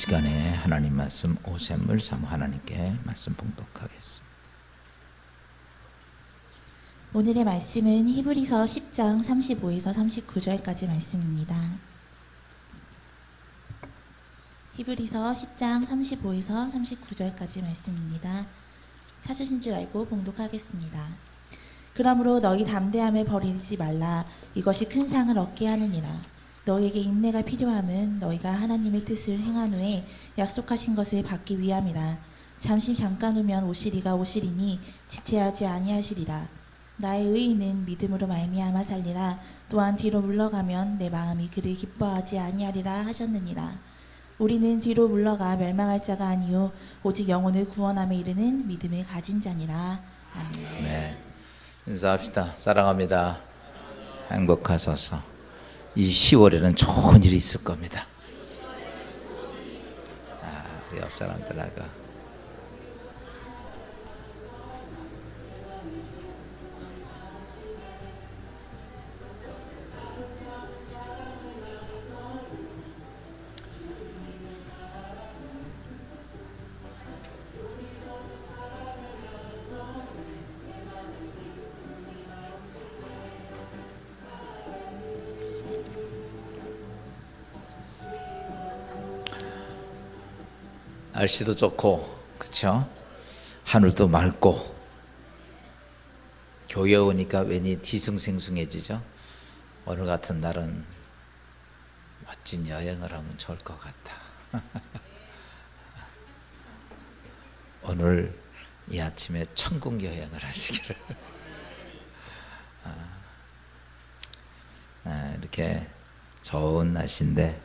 시간에 하나님 말씀 오샘을 삼 하나님께 말씀 봉독하겠습니다. 오늘의 말씀은 히브리서 10장 35에서 39절까지 말씀입니다. 히브리서 10장 35에서 39절까지 말씀입니다. 찾으신 줄 알고 봉독하겠습니다. 그러므로 너희 담대함을 버리지 말라. 이것이 큰 상을 얻게 하느니라. 너희에게 인내가 필요함은 너희가 하나님의 뜻을 행한 후에 약속하신 것을 받기 위함이라. 잠깐 후면 오시리가 오시리니 지체하지 아니하시리라. 나의 의인은 믿음으로 말미암아 살리라. 또한 뒤로 물러가면 내 마음이 그를 기뻐하지 아니하리라 하셨느니라. 우리는 뒤로 물러가 멸망할 자가 아니요 오직 영혼을 구원함에 이르는 믿음을 가진 자니라. 아멘. 네, 인사합시다. 사랑합니다. 행복하소서. 이 10월에는 좋은 일이 있을 겁니다. 우리 옆 사람들하고 날씨도 좋고, 그렇죠? 하늘도 맑고, 교회 오니까 왠지 뒤숭생숭해지죠. 오늘 같은 날은 멋진 여행을 하면 좋을 것 같다. 오늘 이 아침에 천국 여행을 하시기를. 이렇게 좋은 날씨인데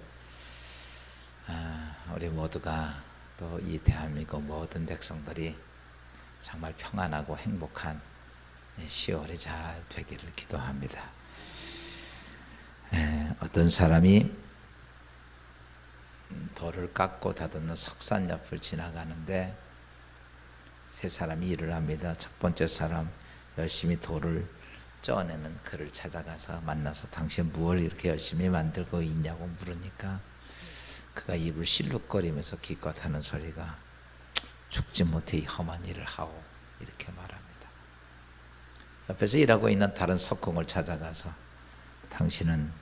우리 모두가 또 이 대한민국 모든 백성들이 정말 평안하고 행복한 10월이 잘 되기를 기도합니다. 어떤 사람이 돌을 깎고 다듬는 석산 옆을 지나가는데 세 사람이 일을 합니다. 첫 번째 사람 열심히 돌을 쪄내는 그를 찾아가서 만나서 당신 무엇을 이렇게 열심히 만들고 있냐고 물으니까 그가 입을 실룩거리면서 기껏 하는 소리가 죽지 못해 이 험한 일을 하오 이렇게 말합니다. 옆에서 일하고 있는 다른 석공을 찾아가서 당신은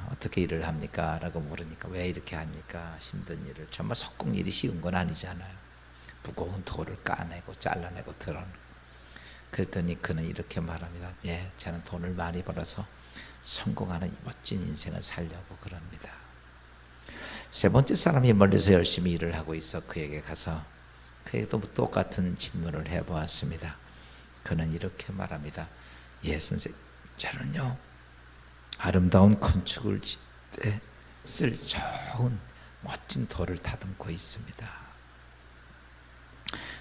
어떻게 일을 합니까? 라고 물으니까 왜 이렇게 합니까? 힘든 일을. 정말 석공 일이 쉬운 건 아니잖아요. 무거운 돌을 까내고 잘라내고 들어놓고. 그랬더니 그는 이렇게 말합니다. 예, 저는 돈을 많이 벌어서 성공하는 멋진 인생을 살려고 그럽니다. 세 번째 사람이 멀리서 열심히 일을 하고 있어 그에게 가서 그에게도 똑같은 질문을 해보았습니다. 그는 이렇게 말합니다. 예, 선생님, 저는요 아름다운 건축을 짓 때 쓸 좋은 멋진 돌을 다듬고 있습니다.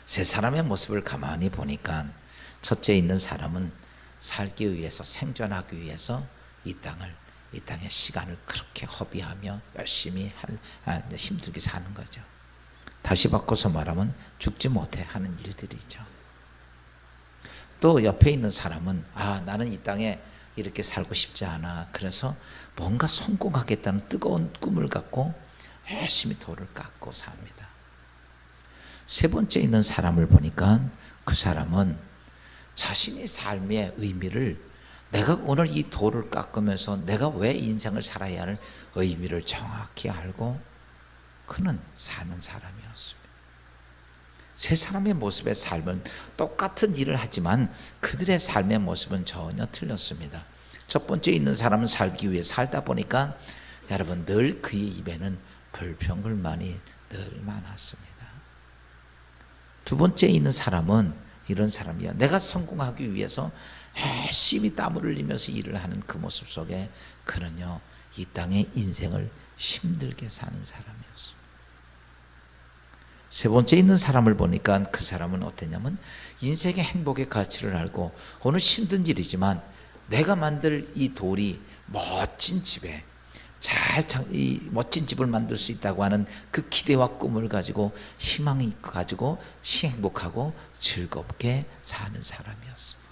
세 사람의 모습을 가만히 보니까 첫째 있는 사람은 살기 위해서, 생존하기 위해서 이 땅의 시간을 그렇게 허비하며 열심히 힘들게 사는 거죠. 다시 바꿔서 말하면 죽지 못해 하는 일들이죠. 또 옆에 있는 사람은 나는 이 땅에 이렇게 살고 싶지 않아. 그래서 뭔가 성공하겠다는 뜨거운 꿈을 갖고 열심히 돌을 깎고 삽니다. 세 번째 있는 사람을 보니까 그 사람은 자신의 삶의 의미를 내가 오늘 이 돌을 깎으면서 내가 왜 인생을 살아야 하는 의미를 정확히 알고 그는 사는 사람이었습니다. 세 사람의 모습의 삶은 똑같은 일을 하지만 그들의 삶의 모습은 전혀 틀렸습니다. 첫 번째 있는 사람은 살기 위해 살다 보니까 여러분 늘 그의 입에는 불평불만이 늘 많았습니다. 두 번째 있는 사람은 이런 사람이야. 내가 성공하기 위해서 열심히 땀을 흘리면서 일을 하는 그 모습 속에 그는요 이 땅의 인생을 힘들게 사는 사람이었습니다. 세 번째 있는 사람을 보니까 그 사람은 어땠냐면 인생의 행복의 가치를 알고 오늘 힘든 일이지만 내가 만들 이 돌이 멋진 집에 이 멋진 집을 만들 수 있다고 하는 그 기대와 꿈을 가지고 희망이 가지고 행복하고 즐겁게 사는 사람이었습니다.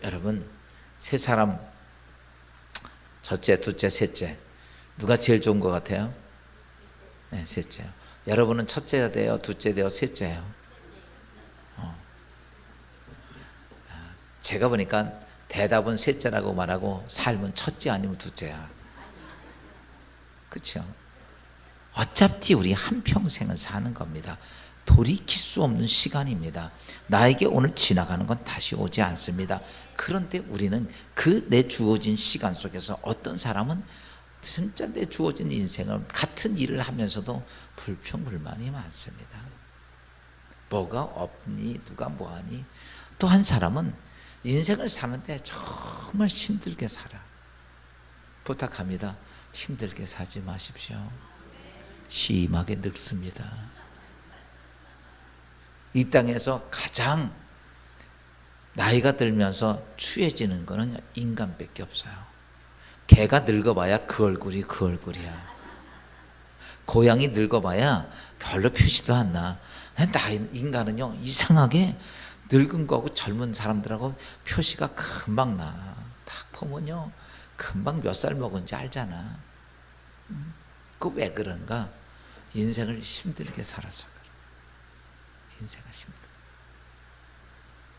여러분 세 사람 첫째, 둘째, 셋째 누가 제일 좋은 것 같아요? 네, 셋째요. 여러분은 첫째가 돼요, 둘째 돼요, 셋째요? 제가 보니까 대답은 셋째라고 말하고 삶은 첫째 아니면 둘째야. 그렇죠? 어차피 우리 한평생을 사는 겁니다. 돌이킬 수 없는 시간입니다. 나에게 오늘 지나가는 건 다시 오지 않습니다. 그런데 우리는 그 내 주어진 시간 속에서 어떤 사람은 진짜 내 주어진 인생을 같은 일을 하면서도 불평불만이 많습니다. 뭐가 없니? 누가 뭐하니? 또 한 사람은 인생을 사는데 정말 힘들게 살아. 부탁합니다. 힘들게 사지 마십시오. 심하게 늙습니다. 이 땅에서 가장 나이가 들면서 추해지는 거는 인간밖에 없어요. 개가 늙어봐야 그 얼굴이 그 얼굴이야. 고양이 늙어봐야 별로 표시도 안 나. 인간은요 이상하게 늙은 거하고 젊은 사람들하고 표시가 금방 나. 딱 보면요 금방 몇 살 먹은지 알잖아. 그 왜 그런가? 인생을 힘들게 살아서 그래. 인생을 힘들어.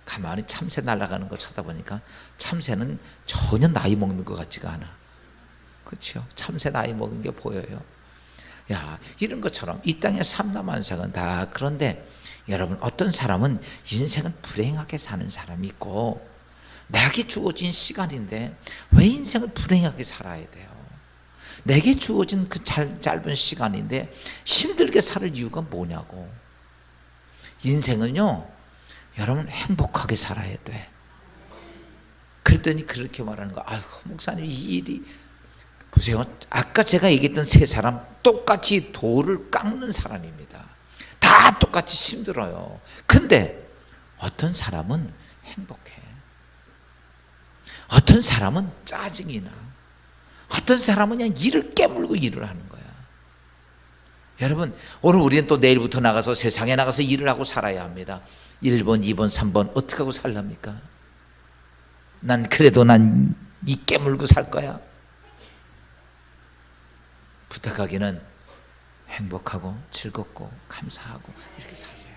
가만히 참새 날아가는 거 쳐다보니까 참새는 전혀 나이 먹는 것 같지가 않아. 그렇죠? 참새 나이 먹은 게 보여요. 야, 이런 것처럼 이 땅의 삼라만상은 다 그런데 여러분 어떤 사람은 인생은 불행하게 사는 사람이 있고 내게 주어진 시간인데 왜 인생을 불행하게 살아야 돼요? 내게 주어진 그 짧은 시간인데 힘들게 살 이유가 뭐냐고. 인생은요 여러분 행복하게 살아야 돼. 그랬더니 그렇게 말하는 거. 아유 목사님 이 일이 보세요. 아까 제가 얘기했던 세 사람 똑같이 돌을 깎는 사람입니다. 다 똑같이 힘들어요. 근데 어떤 사람은 행복해. 어떤 사람은 짜증이 나. 어떤 사람은 그냥 이를 깨물고 일을 하는 거야. 여러분 오늘 우리는 또 내일부터 나가서 세상에 나가서 일을 하고 살아야 합니다. 1번, 2번, 3번 어떻게 하고 살랍니까? 난 그래도 난 이 깨물고 살 거야. 부탁하기는 행복하고 즐겁고 감사하고 이렇게 사세요.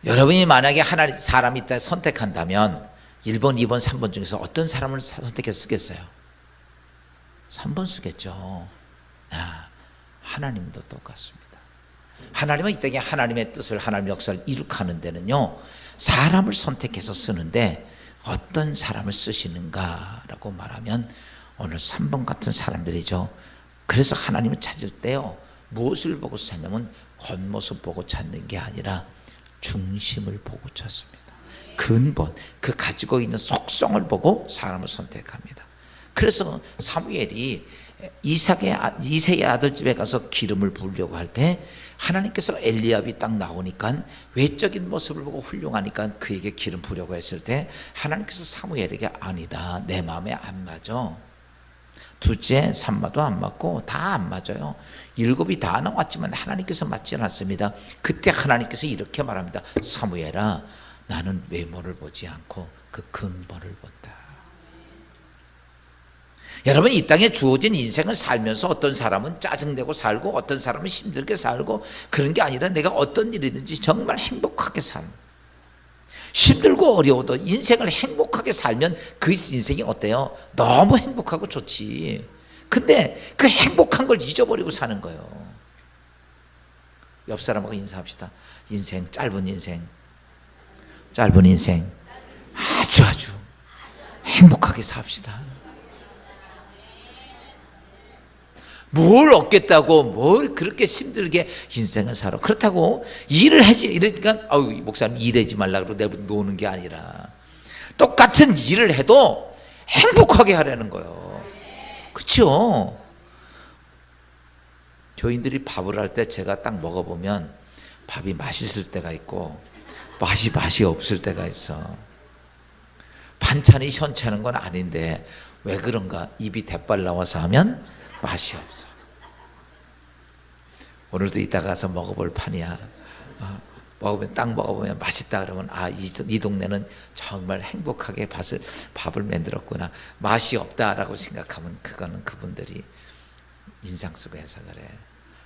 여러분이 만약에 하나님 사람이 있다 선택한다면 1번, 2번, 3번 중에서 어떤 사람을 선택해서 쓰겠어요? 3번 쓰겠죠. 하나님도 똑같습니다. 하나님은 이 땅에 하나님의 뜻을 하나님의 역사를 이룩하는 데는요 사람을 선택해서 쓰는데 어떤 사람을 쓰시는가라고 말하면 오늘 3번 같은 사람들이죠. 그래서 하나님을 찾을 때요 무엇을 보고 찾냐면 겉모습 보고 찾는 게 아니라 중심을 보고 찾습니다. 근본, 그 가지고 있는 속성을 보고 사람을 선택합니다. 그래서 사무엘이 이새의 아들 집에 가서 기름을 부으려고 할 때 하나님께서 엘리압이 딱 나오니까 외적인 모습을 보고 훌륭하니까 그에게 기름 부으려고 했을 때 하나님께서 사무엘에게 아니다, 내 마음에 안 맞아. 둘째 산마도 안 맞고 다 안 맞아요. 7이 다 나왔지만 하나님께서 맞지 않았습니다. 그때 하나님께서 이렇게 말합니다. 사무엘아, 나는 외모를 보지 않고 그 근본을 본다. 여러분 이 땅에 주어진 인생을 살면서 어떤 사람은 짜증내고 살고 어떤 사람은 힘들게 살고 그런 게 아니라 내가 어떤 일이든지 정말 행복하게 살고 힘들고 어려워도 인생을 행복하게 살면 그 인생이 어때요? 너무 행복하고 좋지. 근데 그 행복한 걸 잊어버리고 사는 거예요. 옆 사람하고 인사합시다. 인생 짧은 인생 아주 행복하게 삽시다. 뭘 얻겠다고 뭘 그렇게 힘들게 인생을 살아. 그렇다고 일을 하지 이러니까 목사님 일하지 말라 그러고 내버려 노는 게 아니라 똑같은 일을 해도 행복하게 하라는 거예요. 그렇죠? 교인들이 밥을 할 때 제가 딱 먹어보면 밥이 맛있을 때가 있고 맛이 없을 때가 있어. 반찬이 현찮은 건 아닌데 왜 그런가? 입이 대빨 나와서 하면 맛이 없어. 오늘도 이따 가서 먹어볼 판이야. 먹으면 딱 먹어보면 맛있다 그러면 이 동네는 정말 행복하게 밥을 만들었구나. 맛이 없다라고 생각하면 그거는 그분들이 인상 속에서 그래.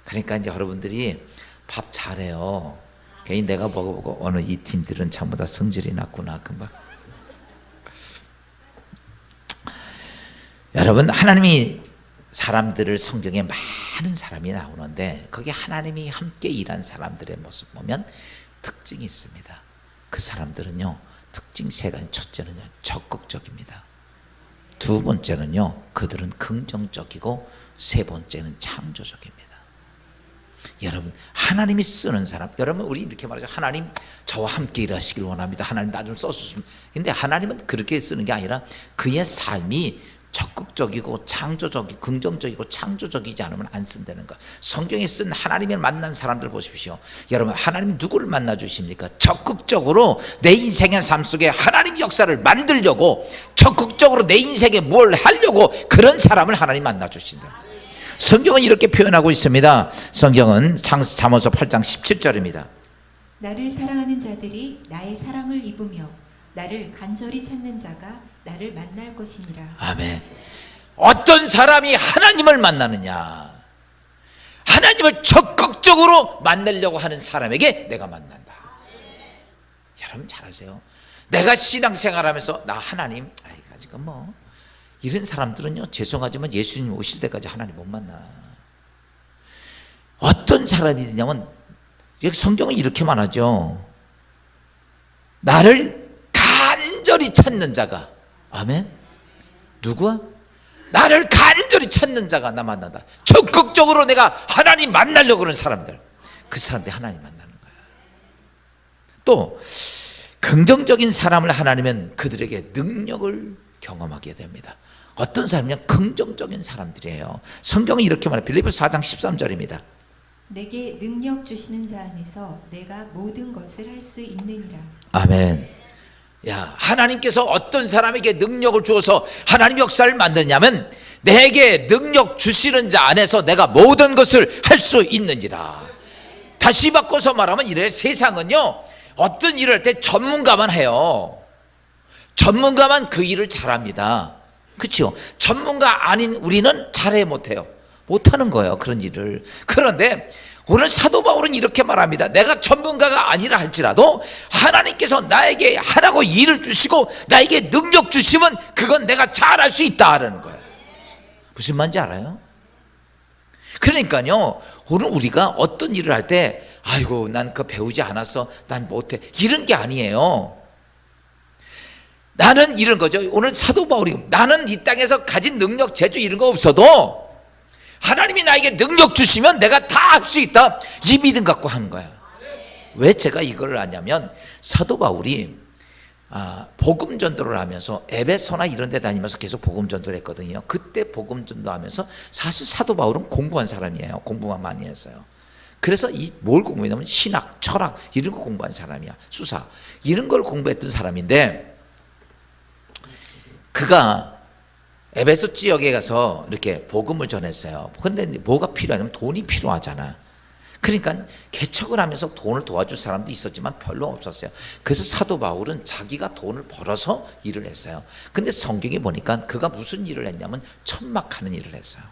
그러니까 이제 여러분들이 밥 잘해요. 괜히 내가 먹어보고 어느 이 팀들은 전부 다 성질이 났구나 금방. 여러분, 하나님이 사람들을 성경에 많은 사람이 나오는데 거기 하나님이 함께 일한 사람들의 모습 보면 특징이 있습니다. 그 사람들은요, 특징 세 가지. 첫째는요, 적극적입니다. 두 번째는요, 그들은 긍정적이고, 세 번째는 창조적입니다. 여러분, 하나님이 쓰는 사람, 여러분 우리 이렇게 말하죠. 하나님 저와 함께 일하시길 원합니다. 하나님 나 좀 써주시면. 근데 하나님은 그렇게 쓰는 게 아니라 그의 삶이 적극적이고 창조적이고 긍정적이고 창조적이지 않으면 안 쓴다는 거. 성경에 쓴 하나님을 만난 사람들 보십시오. 여러분, 하나님 누구를 만나 주십니까? 적극적으로 내 인생의 삶 속에 하나님 역사를 만들려고, 적극적으로 내 인생에 뭘 하려고 그런 사람을 하나님 만나 주신다. 성경은 이렇게 표현하고 있습니다. 성경은 잠언서 8장 17절입니다. 나를 사랑하는 자들이 나의 사랑을 입으며 나를 간절히 찾는 자가 나를 만날 것이니라. 아멘. 어떤 사람이 하나님을 만나느냐? 하나님을 적극적으로 만나려고 하는 사람에게 내가 만난다. 여러분 잘 아세요. 내가 신앙생활하면서 나 하나님, 지금 뭐 이런 사람들은요, 죄송하지만 예수님 오실 때까지 하나님 못 만나. 어떤 사람이냐면 여기 성경은 이렇게 말하죠. 나를 간절히 찾는 자가, 아멘. 누구야? 나를 간절히 찾는 자가 나 만난다. 적극적으로 내가 하나님 만나려고 그러는 사람들, 그 사람들이 하나님 만나는 거야. 또 긍정적인 사람을 하나님은 그들에게 능력을 경험하게 됩니다. 어떤 사람이냐? 긍정적인 사람들이에요. 성경은 이렇게 말해요. 빌립보서 4장 13절입니다. 내게 능력 주시는 자 안에서 내가 모든 것을 할 수 있느니라. 아멘. 야, 하나님께서 어떤 사람에게 능력을 주어서 하나님 역사를 만드냐면 내게 능력 주시는 자 안에서 내가 모든 것을 할 수 있느니라. 다시 바꿔서 말하면 이래. 세상은요, 어떤 일을 할 때 전문가만 해요. 전문가만 그 일을 잘합니다. 그렇죠? 전문가 아닌 우리는 잘해 못해요. 못하는 거예요, 그런 일을. 그런데 오늘 사도 바울은 이렇게 말합니다. 내가 전문가가 아니라 할지라도 하나님께서 나에게 하라고 일을 주시고 나에게 능력 주시면 그건 내가 잘할 수 있다라는 거예요. 무슨 말인지 알아요? 그러니까요, 오늘 우리가 어떤 일을 할 때 아이고 난 그거 배우지 않았어, 난 못해, 이런 게 아니에요. 나는 이런 거죠. 오늘 사도 바울이 나는 이 땅에서 가진 능력, 재주 이런 거 없어도 하나님이 나에게 능력 주시면 내가 다 할 수 있다, 이 믿음 갖고 하는 거야. 왜 제가 이걸 아냐면 사도 바울이 복음 전도를 하면서 에베소나 이런 데 다니면서 계속 복음 전도를 했거든요. 그때 복음 전도하면서 사실 사도 바울은 공부한 사람이에요. 공부만 많이 했어요. 그래서 뭘 공부했냐면 신학, 철학 이런 거 공부한 사람이야. 수사 이런 걸 공부했던 사람인데, 그가 에베소 지역에 가서 이렇게 복음을 전했어요. 그런데 뭐가 필요하냐면 돈이 필요하잖아. 그러니까 개척을 하면서 돈을 도와줄 사람도 있었지만 별로 없었어요. 그래서 사도 바울은 자기가 돈을 벌어서 일을 했어요. 근데 성경에 보니까 그가 무슨 일을 했냐면 천막하는 일을 했어요.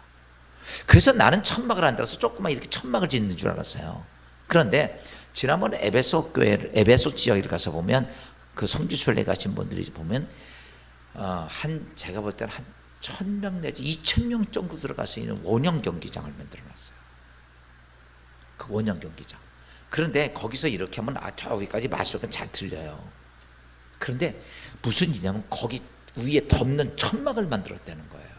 그래서 나는 천막을 한다고 조금만 이렇게 천막을 짓는 줄 알았어요. 그런데 지난번에 에베소 교회, 에베소 지역에 가서 보면 그 성지순례 가신 분들이 보면 제가 볼 때는 한 1,000명 내지 2,000명 정도 들어가서 있는 원형 경기장을 만들어놨어요. 그 원형 경기장. 그런데 거기서 이렇게 하면 저기까지 마술은 잘 들려요. 그런데 무슨 일이냐면 거기 위에 덮는 천막을 만들었다는 거예요.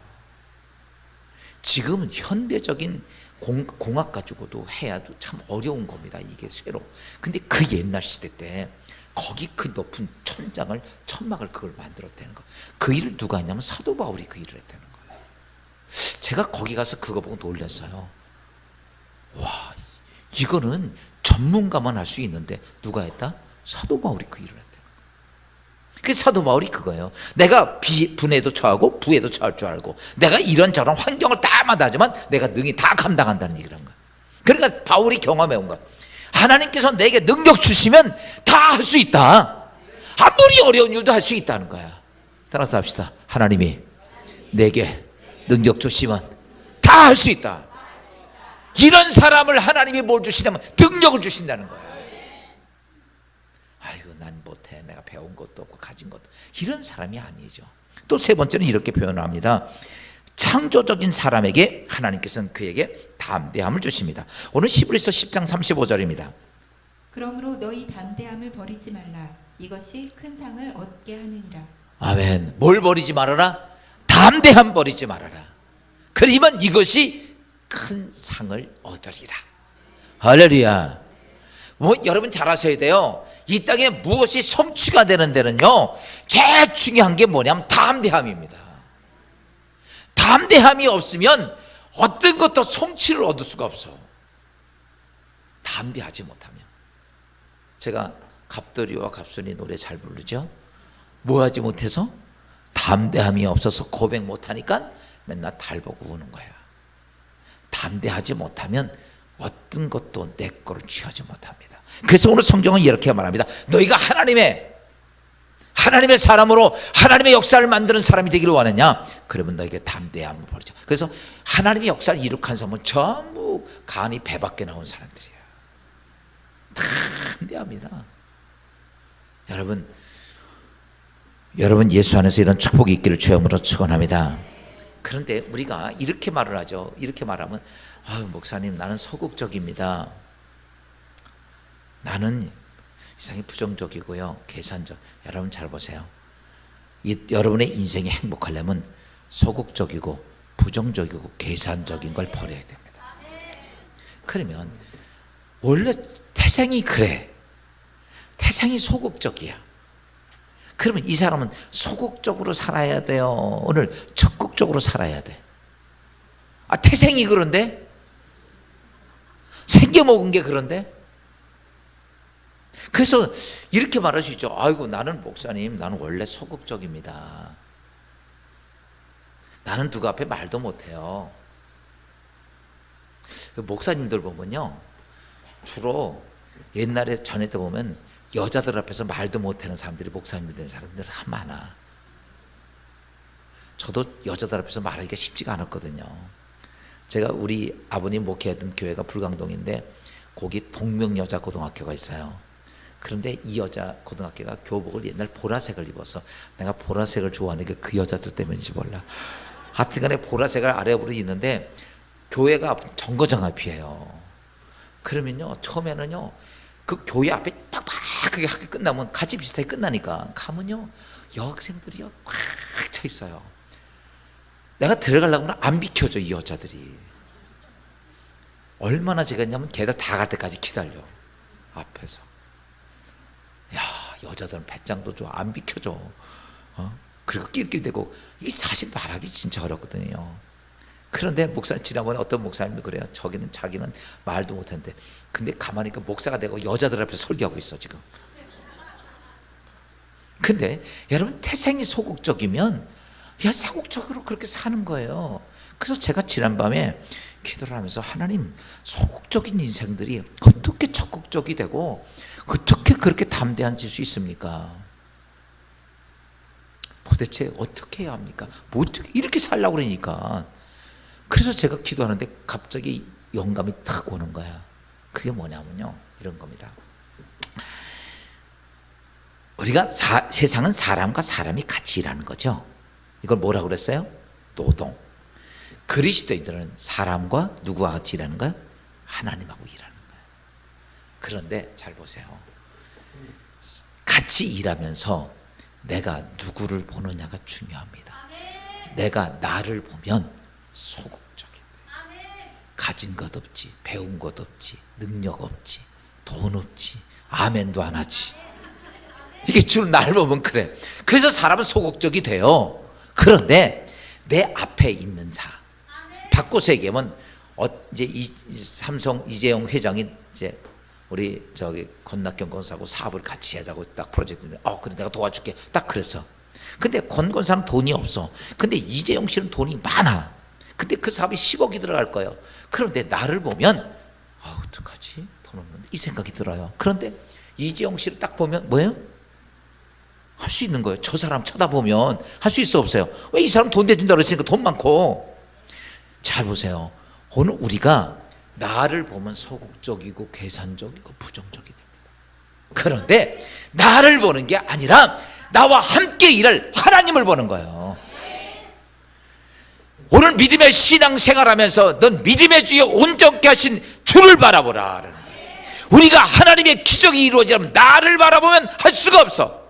지금은 현대적인 공학 가지고도 해야도 참 어려운 겁니다. 이게 쇠로. 근데 그 옛날 시대 때 거기 그 높은 천막을 그걸 만들었다는 거. 그 일을 누가 했냐면 사도 바울이 그 일을 했다는 거예요. 제가 거기 가서 그거 보고 놀랐어요. 와, 이거는 전문가만 할 수 있는데 누가 했다? 사도 바울이 그 일을 했다는 거예요. 그 사도 바울이 그거예요. 내가 분에도 처하고 부에도 처할 줄 알고 내가 이런저런 환경을 다 마다하지만 내가 능히 다 감당한다는 얘기를 한 거예요. 그러니까 바울이 경험해 온 거예요. 하나님께서 내게 능력 주시면 다 할 수 있다. 아무리 어려운 일도 할 수 있다는 거야. 따라서 합시다. 하나님이 내게 능력 주시면 다 할 수 있다. 이런 사람을 하나님이 뭘 주시냐면 능력을 주신다는 거야. 아이고 난 못해. 내가 배운 것도 없고 가진 것도. 이런 사람이 아니죠. 또 세 번째는 이렇게 표현을 합니다. 창조적인 사람에게 하나님께서는 그에게 담대함을 주십니다. 오늘 히브리서 10장 35절입니다. 그러므로 너희 담대함을 버리지 말라. 이것이 큰 상을 얻게 하느니라. 아멘. 뭘 버리지 말아라? 담대함 버리지 말아라. 그러면 이것이 큰 상을 얻으리라. 할렐루야. 여러분 잘 아셔야 돼요. 이 땅에 무엇이 성취가 되는 데는요, 제일 중요한 게 뭐냐면 담대함입니다. 담대함이 없으면 어떤 것도 성취를 얻을 수가 없어. 담대하지 못하면. 제가 갑돌이와 갑순이 노래 잘 부르죠. 뭐 하지 못해서? 담대함이 없어서 고백 못하니까 맨날 달 보고 우는 거야. 담대하지 못하면 어떤 것도 내 거를 취하지 못합니다. 그래서 오늘 성경은 이렇게 말합니다. 너희가 하나님의 사람으로 하나님의 역사를 만드는 사람이 되기를 원하냐? 그러면 너에게 담대함을 버리자. 그래서 하나님의 역사를 이룩한 사람은 전부 간이 배 밖에 나온 사람들이에요. 담대합니다. 여러분 예수 안에서 이런 축복이 있기를 주여으로 축원합니다. 그런데 우리가 이렇게 말을 하죠. 이렇게 말하면 목사님 나는 소극적입니다. 나는 이상히 부정적이고요. 계산적. 여러분 잘 보세요. 여러분의 인생이 행복하려면 소극적이고 부정적이고 계산적인 걸 버려야 됩니다. 그러면 원래 태생이 그래. 태생이 소극적이야. 그러면 이 사람은 소극적으로 살아야 돼요? 오늘 적극적으로 살아야 돼? 태생이 그런데? 생겨먹은 게 그런데? 그래서 이렇게 말할 수 있죠. 아이고 나는 목사님 나는 원래 소극적입니다. 나는 누구 앞에 말도 못해요. 목사님들 보면요, 주로 옛날에 전에 때 보면 여자들 앞에서 말도 못하는 사람들이 목사님이 된 사람들 많아. 저도 여자들 앞에서 말하기가 쉽지가 않았거든요. 제가 우리 아버님 목회하던 교회가 불광동인데 거기 동명여자고등학교가 있어요. 그런데 이 여자 고등학교가 교복을 옛날 보라색을 입어서, 내가 보라색을 좋아하는 게 그 여자들 때문인지 몰라. 하여튼간에 보라색을 아래로 입는데 교회가 정거장 앞이에요. 그러면요 처음에는요 그 교회 앞에 빡빡하게 학교 끝나면 같이 비슷하게 끝나니까 가면요 여학생들이요 꽉 차 있어요. 내가 들어가려고 하면 안 비켜줘. 이 여자들이 얼마나 제가 했냐면 걔들 다 갈 때까지 기다려 앞에서. 야 여자들은 배짱도 좋아. 안 비켜줘. 그리고 낄낄대고. 이게 사실 말하기 진짜 어렵거든요. 그런데 목사님, 지난번에 어떤 목사님도 그래요. 자기는 말도 못하는데 근데 가만히 그 목사가 되고 여자들 앞에서 설교하고 있어 지금. 근데 여러분 태생이 소극적이면 소극적으로 그렇게 사는 거예요. 그래서 제가 지난밤에 기도를 하면서 하나님, 소극적인 인생들이 어떻게 적극적이 되고 어떻게 그렇게 담대해질 수 있습니까? 도대체 어떻게 해야 합니까? 뭐 어떻게 이렇게 살려고 그러니까. 그래서 제가 기도하는데 갑자기 영감이 탁 오는 거야. 그게 뭐냐면요 이런 겁니다. 우리가 세상은 사람과 사람이 같이 일하는 거죠. 이걸 뭐라고 그랬어요? 노동. 그리스도인들은 사람과 누구와 같이 일하는 거예요? 하나님하고 일하는 거예요. 그런데 잘 보세요. 같이 일하면서 내가 누구를 보느냐가 중요합니다. 내가 나를 보면 소극적이야. 가진 것 없지, 배운 것 없지, 능력 없지, 돈 없지, 아멘도 안 하지. 이게 줄 날 보면 그래. 그래서 사람은 소극적이 돼요. 그런데 내 앞에 있는 바꿔서 얘기하면 이제 삼성 이재용 회장이 이제 우리 권낙경 권사하고 사업을 같이 하자고 딱 프로젝트인데 그래 내가 도와줄게 딱 그랬어. 근데 권 권사는 돈이 없어. 근데 이재용 씨는 돈이 많아. 근데 그 사업이 10억이 들어갈 거예요. 그런데 나를 보면 어떡하지? 돈 없는데 이 생각이 들어요. 그런데 이재용 씨를 딱 보면 뭐예요? 할 수 있는 거예요. 저 사람 쳐다보면 할 수 있어 없어요? 왜 이 사람 돈 대준다 그랬으니까 돈 많고. 잘 보세요. 오늘 우리가 나를 보면 소극적이고 계산적이고 부정적이 됩니다. 그런데 나를 보는 게 아니라 나와 함께 일할 하나님을 보는 거예요. 오늘 믿음의 신앙생활하면서 넌 믿음의 주에 온전케 하신 주를 바라보라. 우리가 하나님의 기적이 이루어지려면 나를 바라보면 할 수가 없어.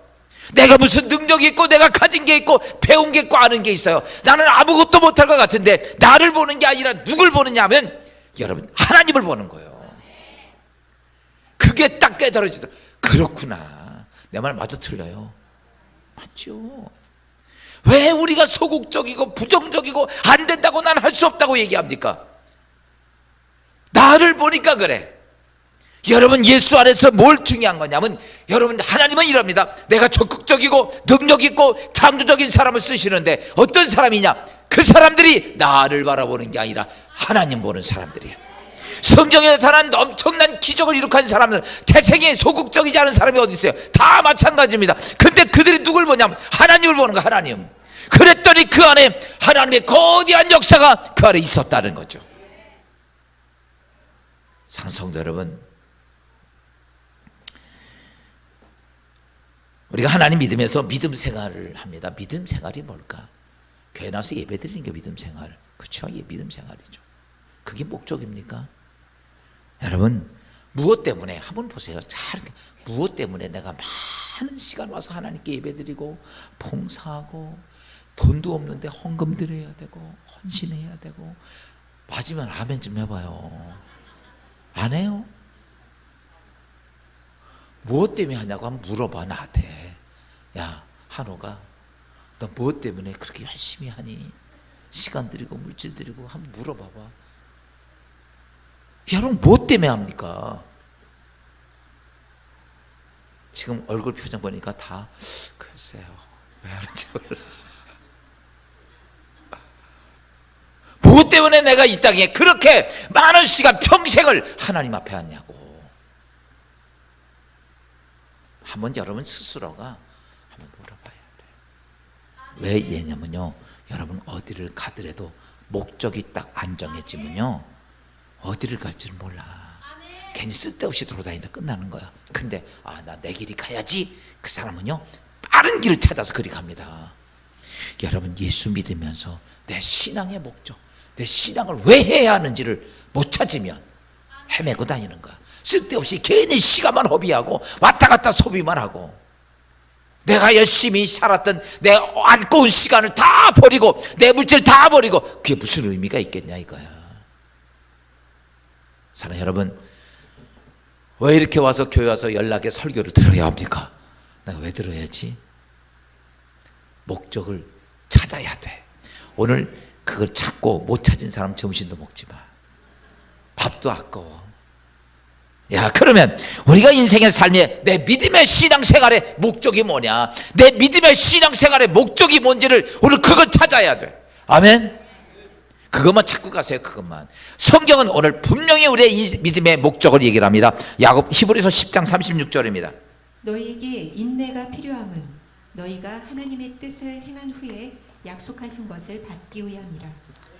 내가 무슨 능력이 있고 내가 가진 게 있고 배운 게 있고 아는 게 있어요. 나는 아무것도 못할 것 같은데 나를 보는 게 아니라 누굴 보느냐 하면 여러분 하나님을 보는 거예요. 그게 딱 깨달아지더라. 그렇구나. 내 말 맞아 틀려요? 맞죠. 왜 우리가 소극적이고 부정적이고 안 된다고 난 할 수 없다고 얘기합니까? 나를 보니까 그래. 여러분 예수 안에서 뭘 중요한 거냐면 여러분 하나님은 이럽니다. 내가 적극적이고 능력 있고 창조적인 사람을 쓰시는데 어떤 사람이냐? 그 사람들이 나를 바라보는 게 아니라 하나님 보는 사람들이에요. 성경에 나타난 엄청난 기적을 이룩한 사람은 태생에 소극적이지 않은 사람이 어디 있어요? 다 마찬가지입니다. 근데 그들이 누굴 보냐면 하나님을 보는 거야. 하나님. 그랬더니 그 안에 하나님의 거대한 역사가 그 안에 있었다는 거죠. 상성도 여러분, 우리가 하나님 믿으면서 믿음 생활을 합니다. 믿음 생활이 뭘까? 교회 나와서 예배 드리는 게 믿음 생활. 그렇죠? 예, 믿음 생활이죠. 그게 목적입니까? 여러분 무엇 때문에 한번 보세요. 잘 무엇 때문에 내가 많은 시간 와서 하나님께 예배드리고 봉사하고 돈도 없는데 헌금 드려야 되고 헌신해야 되고 맞으면 아멘 좀 해봐요. 안 해요? 무엇 때문에 하냐고 한번 물어봐 나한테. 야 한호가 너 무엇 때문에 그렇게 열심히 하니? 시간 들이고 물질 들이고 한번 물어봐봐. 여러분 무엇 때문에 합니까? 지금 얼굴 표정 보니까 다 글쎄요 왜 하는지 몰라. 무엇 때문에 내가 이 땅에 그렇게 많은 시간 평생을 하나님 앞에 하냐고. 한번 여러분 스스로가 한번 물어봐야 돼요. 왜 얘냐면요 여러분 어디를 가더라도 목적이 딱 안정해지면요 어디를 갈지를 몰라. 괜히 쓸데없이 돌아다니다 끝나는 거야. 근데 나 내 길이 가야지. 그 사람은요 빠른 길을 찾아서 그리 갑니다. 여러분 예수 믿으면서 내 신앙의 목적, 내 신앙을 왜 해야 하는지를 못 찾으면 헤매고 다니는 거야. 쓸데없이 괜히 시간만 허비하고 왔다 갔다 소비만 하고 내가 열심히 살았던 내 아까운 시간을 다 버리고 내 물질 다 버리고 그게 무슨 의미가 있겠냐 이거야. 사랑하는 여러분 왜 이렇게 와서 교회 와서 연락에 설교를 들어야 합니까? 내가 왜 들어야지? 목적을 찾아야 돼. 오늘 그걸 찾고 못 찾은 사람 점심도 먹지 마. 밥도 아까워. 야 그러면 우리가 인생의 삶에 내 믿음의 신앙생활의 목적이 뭐냐? 내 믿음의 신앙생활의 목적이 뭔지를 오늘 그걸 찾아야 돼. 아멘. 그것만 찾고 가세요. 그것만. 성경은 오늘 분명히 우리의 믿음의 목적을 얘기를 합니다. 야곱 히브리서 10장 36절입니다. 너희에게 인내가 필요함은 너희가 하나님의 뜻을 행한 후에 약속하신 것을 받기 위함이라.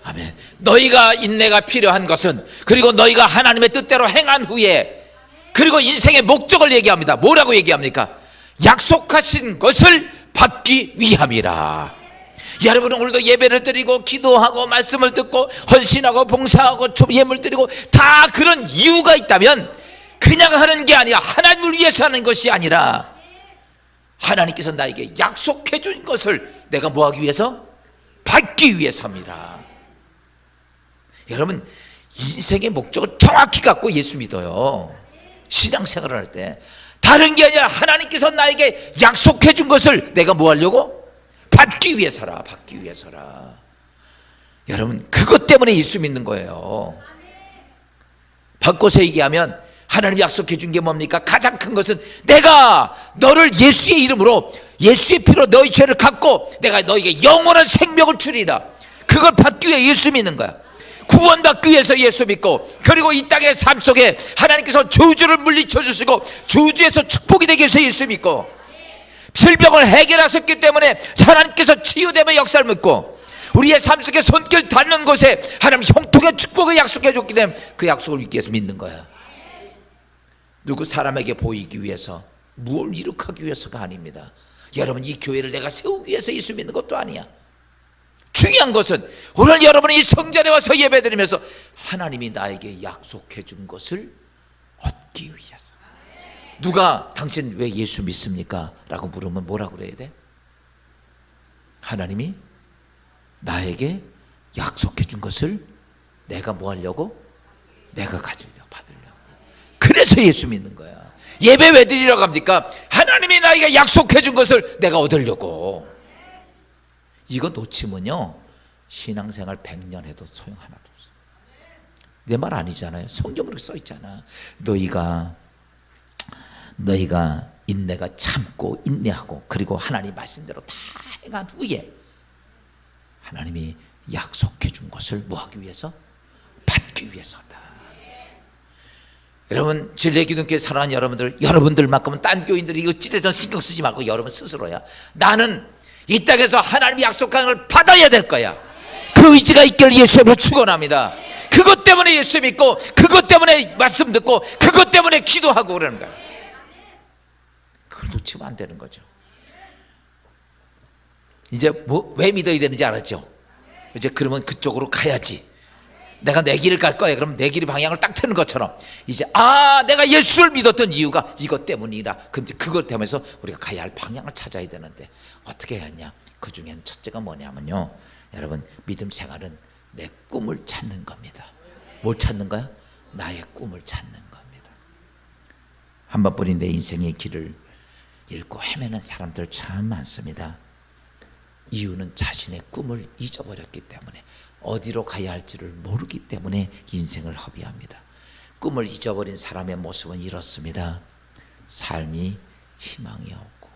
아멘. 너희가 인내가 필요한 것은 그리고 너희가 하나님의 뜻대로 행한 후에 그리고 인생의 목적을 얘기합니다. 뭐라고 얘기합니까? 약속하신 것을 받기 위함이라. 여러분은 오늘도 예배를 드리고 기도하고 말씀을 듣고 헌신하고 봉사하고 예물 드리고 다 그런 이유가 있다면 그냥 하는 게 아니라 하나님을 위해서 하는 것이 아니라 하나님께서 나에게 약속해 준 것을 내가 뭐 하기 위해서? 받기 위해서입니다. 여러분 인생의 목적을 정확히 갖고 예수 믿어요. 신앙생활을 할 때 다른 게 아니라 하나님께서 나에게 약속해 준 것을 내가 뭐 하려고? 받기 위해서라. 받기 위해서라. 여러분 그것 때문에 예수 믿는 거예요. 바꿔서 얘기하면 하나님 약속해 준 게 뭡니까? 가장 큰 것은 내가 너를 예수의 이름으로 예수의 피로 너희 죄를 갚고 내가 너에게 영원한 생명을 주리라. 그걸 받기 위해 예수 믿는 거야. 구원받기 위해서 예수 믿고, 그리고 이 땅의 삶 속에 하나님께서 저주를 물리쳐 주시고 저주에서 축복이 되기 위해서 예수 믿고, 질병을 해결하셨기 때문에 하나님께서 치유됨의 역사를 믿고, 우리의 삶 속에 손길 닿는 곳에 하나님 형통의 축복을 약속해 줬기 때문에 그 약속을 믿기 위해서 믿는 거야. 누구 사람에게 보이기 위해서, 무엇을 이룩하기 위해서가 아닙니다. 여러분, 이 교회를 내가 세우기 위해서 예수 믿는 것도 아니야. 중요한 것은 오늘 여러분이 이 성전에 와서 예배드리면서 하나님이 나에게 약속해 준 것을 얻기 위해서. 누가 당신 왜 예수 믿습니까? 라고 물으면 뭐라고 그래야 돼? 하나님이 나에게 약속해 준 것을 내가 뭐 하려고? 내가 가지려고, 받으려고. 그래서 예수 믿는 거야. 예배 왜 드리려고 합니까? 하나님이 나에게 약속해 준 것을 내가 얻으려고. 이거 놓치면요, 신앙생활 100년 해도 소용 하나도 없어. 내 말 아니잖아요. 성경으로 써 있잖아. 너희가 인내가 참고 인내하고, 그리고 하나님 말씀대로 다 행한 후에 하나님이 약속해 준 것을 뭐 하기 위해서? 받기 위해서다. 여러분, 진리기둥교회 사랑하는 여러분들만큼은 딴 교인들이 어찌되든 신경 쓰지 말고 여러분 스스로야, 나는 이 땅에서 하나님이 약속한 걸 받아야 될 거야. 그 의지가 있기를 예수님으로 축원합니다. 그것 때문에 예수 믿고, 그것 때문에 말씀 듣고, 그것 때문에 기도하고 그러는 거야. 그걸 놓치면 안 되는 거죠. 이제 왜 믿어야 되는지 알았죠? 이제 그러면 그쪽으로 가야지. 내가 내 길을 갈 거야. 그럼 내 길의 방향을 딱 트는 것처럼 이제 내가 예수를 믿었던 이유가 이것 때문이라. 그럼 이제 그것 때문에 우리가 가야 할 방향을 찾아야 되는데 어떻게 해야 하냐? 그 중에는 첫째가 뭐냐면요, 여러분, 믿음 생활은 내 꿈을 찾는 겁니다. 뭘 찾는 거야? 나의 꿈을 찾는 겁니다. 한 번뿐인 내 인생의 길을 잃고 헤매는 사람들 참 많습니다. 이유는 자신의 꿈을 잊어버렸기 때문에, 어디로 가야 할지를 모르기 때문에 인생을 허비합니다. 꿈을 잊어버린 사람의 모습은 이렇습니다. 삶이 희망이 없고,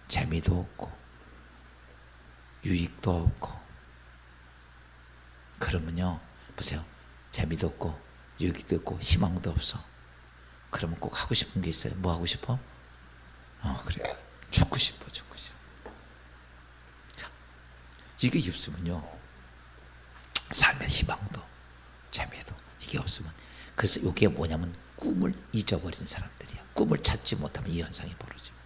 재미도 없고, 유익도 없고. 그러면요, 보세요, 재미도 없고 유익도 없고 희망도 없어. 그러면 꼭 하고 싶은 게 있어요. 뭐 하고 싶어? 그래, 죽고 싶어. 자, 이게 없으면요, 삶의 희망도 재미도 이게 없으면, 그래서 이게 뭐냐면 꿈을 잊어버린 사람들이야. 꿈을 찾지 못하면 이 현상이 벌어집니다.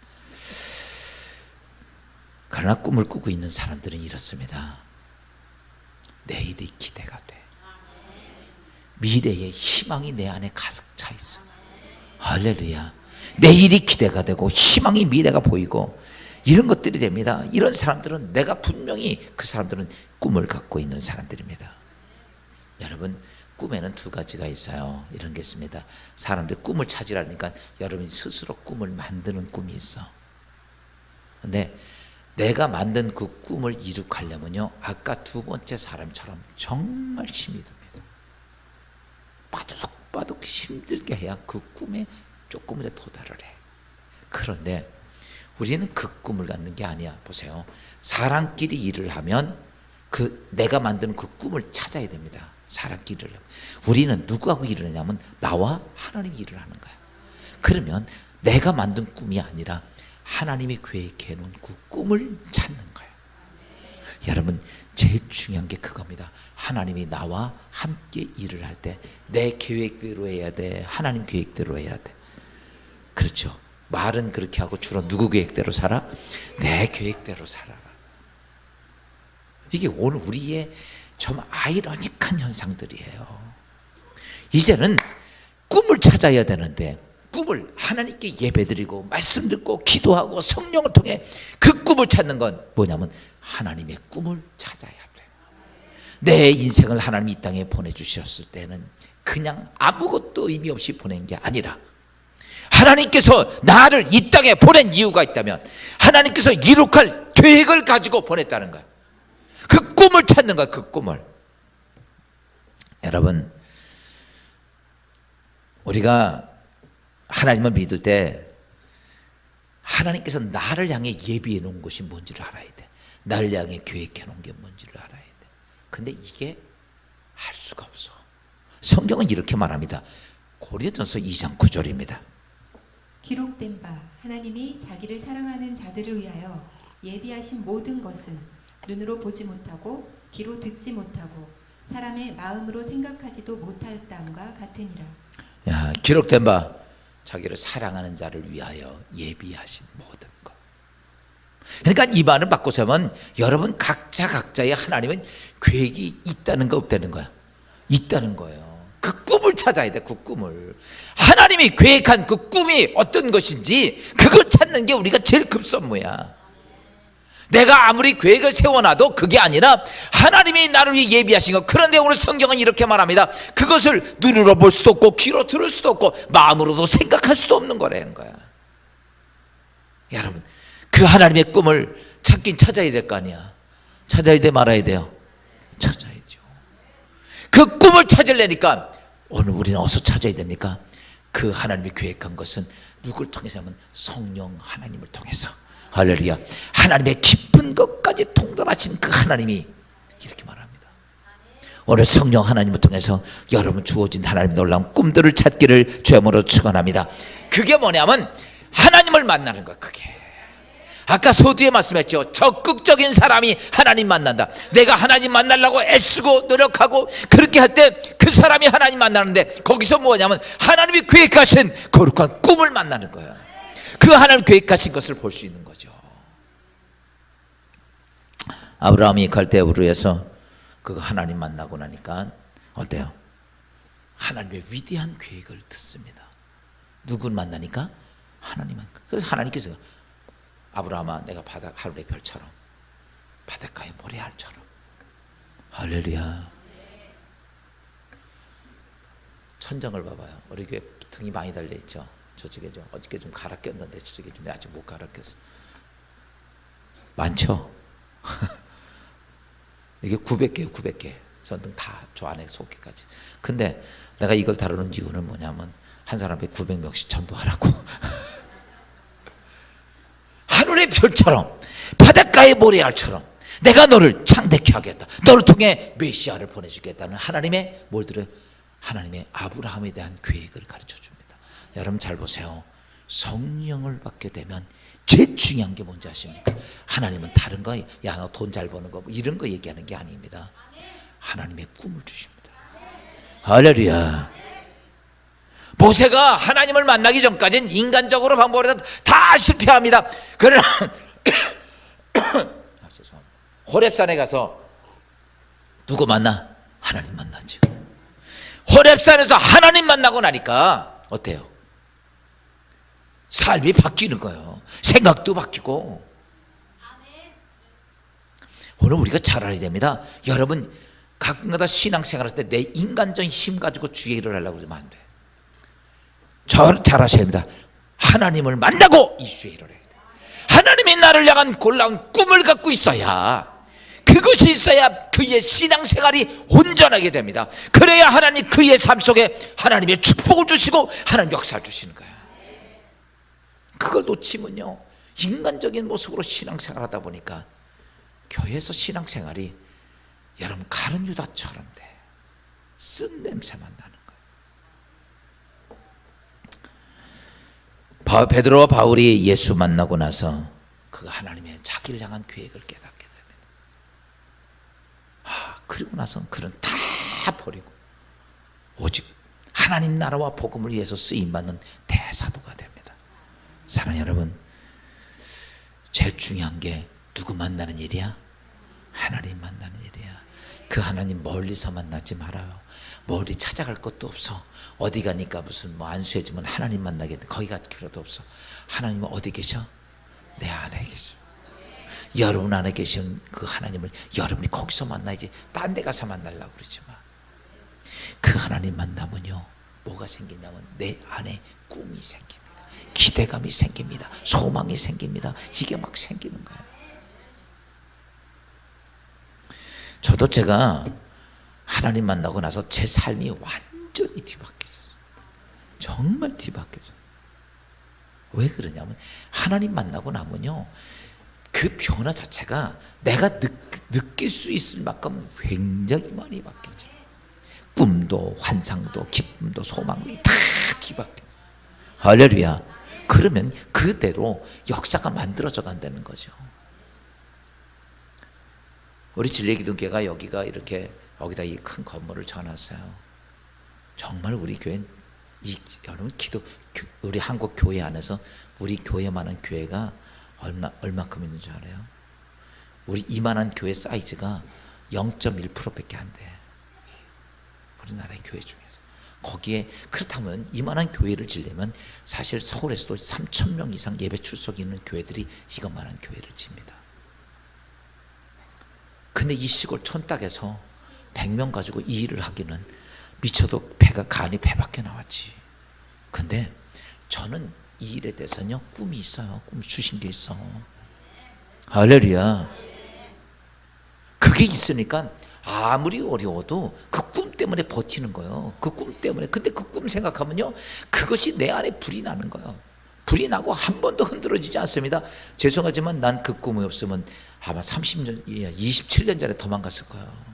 그러나 꿈을 꾸고 있는 사람들은 이렇습니다. 내일이 기대가 돼. 미래의 희망이 내 안에 가득 차 있어. 할렐루야. 내일이 기대가 되고 희망이, 미래가 보이고 이런 것들이 됩니다. 이런 사람들은 내가 분명히, 그 사람들은 꿈을 갖고 있는 사람들입니다. 여러분, 꿈에는 두 가지가 있어요. 이런 게 있습니다. 사람들 꿈을 찾으라니까 여러분이 스스로 꿈을 만드는 꿈이 있어. 근데 내가 만든 그 꿈을 이룩하려면요, 아까 두 번째 사람처럼 정말 힘이 듭니다. 바둑바둑 힘들게 해야 그 꿈에 조금이라도 도달을 해. 그런데 우리는 그 꿈을 갖는 게 아니야. 보세요, 사람끼리 일을 하면 내가 만드는 그 꿈을 찾아야 됩니다. 사람끼리 일을. 우리는 누구하고 일을 하냐면 나와 하나님이 일을 하는 거야. 그러면 내가 만든 꿈이 아니라 하나님이 계획해 놓은 그 꿈을 찾는 거예요. 여러분, 제일 중요한 게 그겁니다. 하나님이 나와 함께 일을 할 때 내 계획대로 해야 돼, 하나님 계획대로 해야 돼. 그렇죠? 말은 그렇게 하고 주로 누구 계획대로 살아? 내 계획대로 살아라. 이게 오늘 우리의 좀 아이러니한 현상들이에요. 이제는 꿈을 찾아야 되는데, 꿈을 하나님께 예배드리고 말씀 듣고 기도하고 성령을 통해 그 꿈을 찾는 건 뭐냐면 하나님의 꿈을 찾아야 돼. 내 인생을 하나님이 이 땅에 보내주셨을 때는 그냥 아무것도 의미 없이 보낸 게 아니라, 하나님께서 나를 이 땅에 보낸 이유가 있다면 하나님께서 이룩할 계획을 가지고 보냈다는 거야. 그 꿈을 찾는 거야. 그 꿈을. 여러분, 우리가 하나님을 믿을 때 하나님께서 나를 향해 예비해 놓은 것이 뭔지를 알아야 돼. 나를 향해 계획해 놓은 게 뭔지를 알아야 돼. 근데 이게 할 수가 없어. 성경은 이렇게 말합니다. 고린도전서 2장 9절입니다. 기록된 바 하나님이 자기를 사랑하는 자들을 위하여 예비하신 모든 것은 눈으로 보지 못하고 귀로 듣지 못하고 사람의 마음으로 생각하지도 못하였다함과 같으니라. 야, 기록된 바 자기를 사랑하는 자를 위하여 예비하신 모든 것. 그러니까 이 말을 바꿔서면 여러분 각자의 하나님은 계획이 있다는 거 없다는 거야? 있다는 거예요. 그 꿈을 찾아야 돼. 그 꿈을 하나님이 계획한 그 꿈이 어떤 것인지 그걸 찾는 게 우리가 제일 급선무야. 내가 아무리 계획을 세워놔도 그게 아니라 하나님이 나를 위해 예비하신 것. 그런데 오늘 성경은 이렇게 말합니다. 그것을 눈으로 볼 수도 없고 귀로 들을 수도 없고 마음으로도 생각할 수도 없는 거라는 거야. 여러분 그 하나님의 꿈을 찾긴 찾아야 될 거 아니야. 찾아야 돼 말아야 돼요? 찾아야죠. 그 꿈을 찾으려니까 오늘 우리는 어디서 찾아야 됩니까? 그 하나님이 계획한 것은 누구를 통해서 하면 성령 하나님을 통해서. 할렐루야. 하나님의 깊은 것까지 통달하신 그 하나님이 이렇게 말합니다. 오늘 성령 하나님을 통해서 여러분 주어진 하나님의 놀라운 꿈들을 찾기를 주님으로 축원합니다. 그게 뭐냐면 하나님을 만나는 거야. 그게 아까 서두에 말씀했죠. 적극적인 사람이 하나님 만난다. 내가 하나님 만나려고 애쓰고 노력하고 그렇게 할 때 그 사람이 하나님 만나는데 거기서 뭐냐면 하나님이 계획하신 거룩한 꿈을 만나는 거야. 그 하나님 계획하신 것을 볼 수 있는 거죠. 아브라함이 갈대 우르에서 그 하나님 만나고 나니까 어때요? 하나님의 위대한 계획을 듣습니다. 누구를 만나니까? 하나님만. 그래서 하나님께서 아브라함아 내가 바다 하늘의 별처럼 바닷가의 모래알처럼. 할렐루야. 천정을 봐봐요. 우리 교회 등이 많이 달려있죠. 저쪽에 좀 어저께 좀 갈아 꼈는데 저쪽에 좀 아직 못 갈아 꼈어. 많죠? 이게 900개요. 900개 전등 다 저 안에 속기까지. 근데 내가 이걸 다루는 이유는 뭐냐면 한 사람에 900명씩 전도하라고. 하늘의 별처럼 바닷가의 모래알처럼 내가 너를 창대케 하겠다. 너를 통해 메시아를 보내주겠다는 하나님의 뭘 들어요? 하나님의 아브라함에 대한 계획을 가르쳐 줍니다. 여러분 잘 보세요. 성령을 받게 되면 제일 중요한 게 뭔지 아십니까? 하나님은 다른 거, 야 너 돈 잘 버는 거 뭐 이런 거 얘기하는 게 아닙니다. 하나님의 꿈을 주십니다. 할렐루야. 모세가 하나님을 만나기 전까지는 인간적으로 방법을 다 실패합니다. 그러나 호렙산에 가서 누구 만나? 하나님 만나죠. 호렙산에서 하나님 만나고 나니까 어때요? 삶이 바뀌는 거예요. 생각도 바뀌고. 오늘 우리가 잘 알아야 됩니다. 여러분 가끔가다 신앙생활할 때 내 인간적인 힘 가지고 주의 일을 하려고 그러면 안 돼. 잘 아셔야 됩니다. 하나님을 만나고 이 주의 일을 해야 돼. 하나님이 나를 향한 놀라운 꿈을 갖고 있어야, 그것이 있어야 그의 신앙생활이 온전하게 됩니다. 그래야 하나님 그의 삶 속에 하나님의 축복을 주시고 하나님 역사를 주시는 거예요. 그걸 놓치면요 인간적인 모습으로 신앙생활하다 보니까 교회에서 신앙생활이 여러분 가룟 유다처럼 돼. 쓴 냄새만 나는 거예요. 베드로와 바울이 예수 만나고 나서 그 하나님의 자기를 향한 계획을 깨닫게 됩니다. 그리고 나서 그는 다 버리고 오직 하나님 나라와 복음을 위해서 쓰임받는 대사도가 됩니다. 사랑하는 여러분, 제일 중요한 게 누구 만나는 일이야? 하나님 만나는 일이야. 그 하나님 멀리서 만나지 말아요. 멀리 찾아갈 것도 없어. 어디 가니까 무슨 뭐 안수해주면 하나님 만나겠다. 거기 갈 필요도 없어. 하나님은 어디 계셔? 내 안에 계셔. 여러분 안에 계신 그 하나님을 여러분이 거기서 만나야지 딴 데 가서 만나려고 그러지 마. 그 하나님 만나면요 뭐가 생기냐면 내 안에 꿈이 생깁니다. 기대감이 생깁니다. 소망이 생깁니다. 이게 막 생기는 거예요. 저도 제가 하나님 만나고 나서 제 삶이 완전히 뒤바뀌었어요. 정말 뒤바뀌었어요. 왜 그러냐면 하나님 만나고 나면요 그 변화 자체가 내가 느낄 수 있을 만큼 굉장히 많이 바뀌어져요. 꿈도 환상도 기쁨도 소망도 다 뒤바뀌어. 할렐루야. 그러면 그대로 역사가 만들어져 간다는 거죠. 우리 진리기둥교회가 여기가 이렇게 여기다 이 큰 건물을 쳐놨어요. 정말 우리 교회 여러분 우리 한국 교회 안에서 우리 교회만한 교회가 얼마큼 있는 줄 알아요? 우리 이만한 교회 사이즈가 0.1%밖에 안 돼. 우리나라의 교회 중에서. 거기에 그렇다면 이만한 교회를 지려면 사실 서울에서도 3,000명 이상 예배 출석이 있는 교회들이 이것만한 교회를 집니다. 근데 이 시골 촌딱에서 100명 가지고 이 일을 하기는 미쳐도 간이 배밖에 나왔지. 근데 저는 이 일에 대해서는요 꿈이 있어요. 꿈 주신 게 있어. 할렐루야. 그게 있으니까 아무리 어려워도 그 꿈 때문에 버티는 거예요. 그 꿈 때문에. 근데 그 꿈 생각하면요 그것이 내 안에 불이 나는 거예요. 불이 나고 한 번도 흔들어지지 않습니다. 죄송하지만 난 그 꿈이 없으면 아마 30년, 27년 전에 도망갔을 거예요.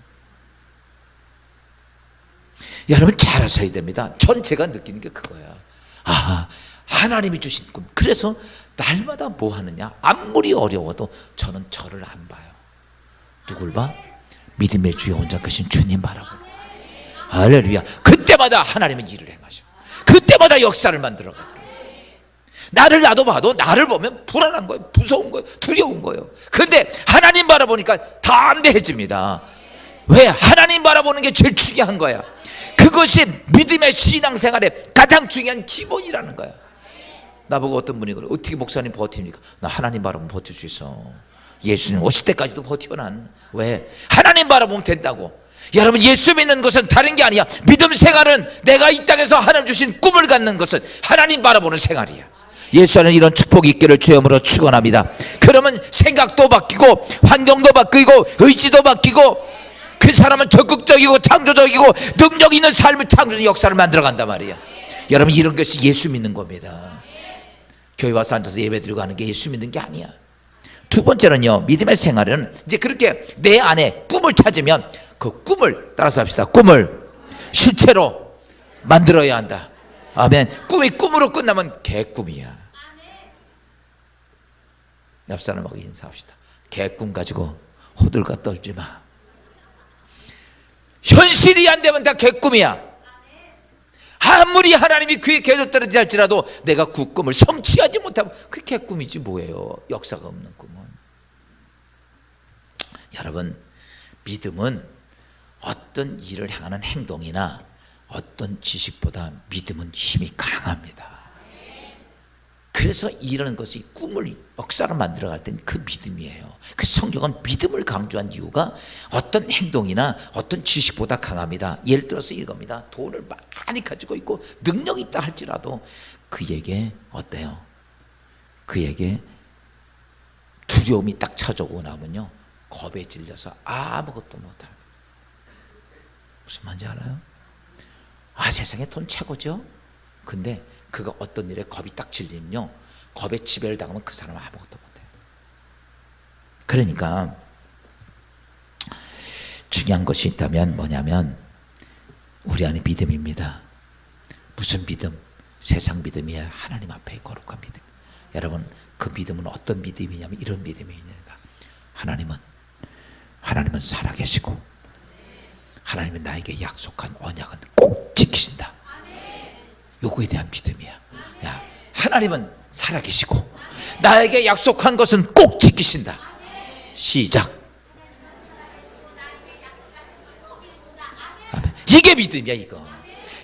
여러분 잘 아셔야 됩니다. 전 제가 느끼는 게 그거예요. 아, 하나님이 주신 꿈. 그래서 날마다 뭐 하느냐? 아무리 어려워도 저는 저를 안 봐요. 누굴 봐? 믿음의 주여 온전하신 주님 바라고. 할렐루야. 그때마다 하나님은 일을 행하셔. 그때마다 역사를 만들어 가더라고요. 나를 나도 봐도 나를 보면 불안한 거예요. 무서운 거예요. 두려운 거예요. 근데 하나님 바라보니까 담대해집니다. 왜? 하나님 바라보는 게 제일 중요한 거야. 그것이 믿음의 신앙생활의 가장 중요한 기본이라는 거야. 나보고 어떤 분이 그래, 어떻게 목사님 버팁니까? 나 하나님 바라보면 버틸 수 있어. 예수님 오실 때까지도 버티고 난. 왜? 하나님 바라보면 된다고. 여러분 예수 믿는 것은 다른 게 아니야. 믿음 생활은 내가 이 땅에서 하나님 주신 꿈을 갖는 것은 하나님 바라보는 생활이야. 예수 안에 이런 축복이 있기를 주여으로 축원합니다. 그러면 생각도 바뀌고 환경도 바뀌고 의지도 바뀌고 그 사람은 적극적이고 창조적이고 능력 있는 삶을 창조적 역사를 만들어 간단 말이야. 여러분 이런 것이 예수 믿는 겁니다. 교회 와서 앉아서 예배 드리고 하는 게 예수 믿는 게 아니야. 두 번째는요, 믿음의 생활은 이제 그렇게 내 안에 꿈을 찾으면 그 꿈을 따라서 합시다. 꿈을 실체로 만들어야 한다. 아멘. 꿈이 꿈으로 끝나면 개꿈이야. 옆 사람하고 인사합시다. 개꿈 가지고 호들갑 떨지 마. 현실이 안 되면 다 개꿈이야. 아무리 하나님이 귀에 해줬다든지 할지라도 내가 그 꿈을 성취하지 못하면 그게 개꿈이지 뭐예요. 역사가 없는 꿈은. 여러분 믿음은 어떤 일을 향하는 행동이나 어떤 지식보다 믿음은 힘이 강합니다. 그래서 이런 것이 꿈을 역사로 만들어갈 때는 그 믿음이에요. 그 성경은 믿음을 강조한 이유가 어떤 행동이나 어떤 지식보다 강합니다. 예를 들어서 이겁니다. 돈을 많이 가지고 있고 능력이 있다 할지라도 그에게 어때요? 그에게 두려움이 딱 찾아오고 나면요 겁에 질려서 아무것도 못해요. 무슨 말인지 알아요? 아 세상에 돈 최고죠? 근데 그가 어떤 일에 겁이 딱 질리면요 겁에 지배를 당하면 그 사람은 아무것도 못해요. 그러니까 중요한 것이 있다면 뭐냐면 우리 안에 믿음입니다. 무슨 믿음? 세상 믿음이 아니라 하나님 앞에 거룩한 믿음. 여러분 그 믿음은 어떤 믿음이냐면 이런 믿음입니다. 하나님은 살아계시고 하나님은 나에게 약속한 언약은 꼭 지키신다. 요거에 대한 믿음이야. 야, 하나님은 살아계시고 나에게 약속한 것은 꼭 지키신다. 시작. 아멘. 이게 믿음이야 이거.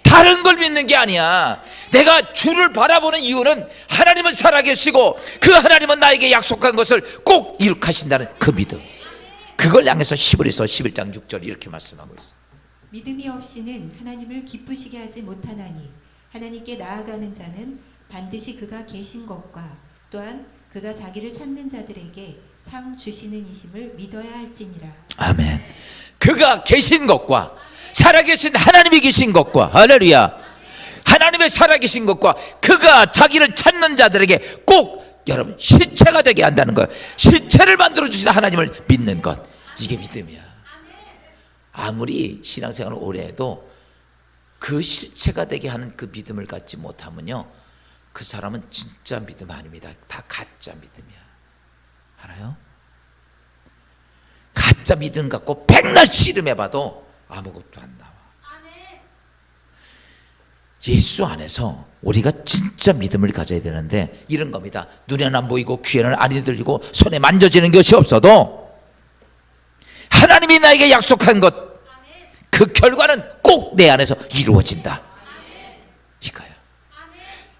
다른 걸 믿는 게 아니야. 내가 주를 바라보는 이유는 하나님은 살아계시고 그 하나님은 나에게 약속한 것을 꼭 이룩하신다는 그 믿음. 그걸 향해서 히브리서 11장 6절 이렇게 말씀하고 있어. 믿음이 없이는 하나님을 기쁘시게 하지 못하나니 하나님께 나아가는 자는 반드시 그가 계신 것과 또한 그가 자기를 찾는 자들에게 상 주시는 이심을 믿어야 할지니라. 아멘. 그가 계신 것과 살아계신 하나님이 계신 것과 할렐루야. 하나님의 살아계신 것과 그가 자기를 찾는 자들에게 꼭 여러분 실체가 되게 한다는 거예요. 실체를 만들어 주신 하나님을 믿는 것. 이게 믿음이야. 아무리 신앙생활을 오래 해도 그 실체가 되게 하는 그 믿음을 갖지 못하면요, 그 사람은 진짜 믿음 아닙니다. 다 가짜 믿음이야. 알아요? 가짜 믿음 갖고 백날 씨름해봐도 아무것도 안 나와. 예수 안에서 우리가 진짜 믿음을 가져야 되는데 이런 겁니다. 눈에는 안 보이고 귀에는 안 들리고 손에 만져지는 것이 없어도 하나님이 나에게 약속한 것, 그 결과는 꼭 내 안에서 이루어진다. 이거야.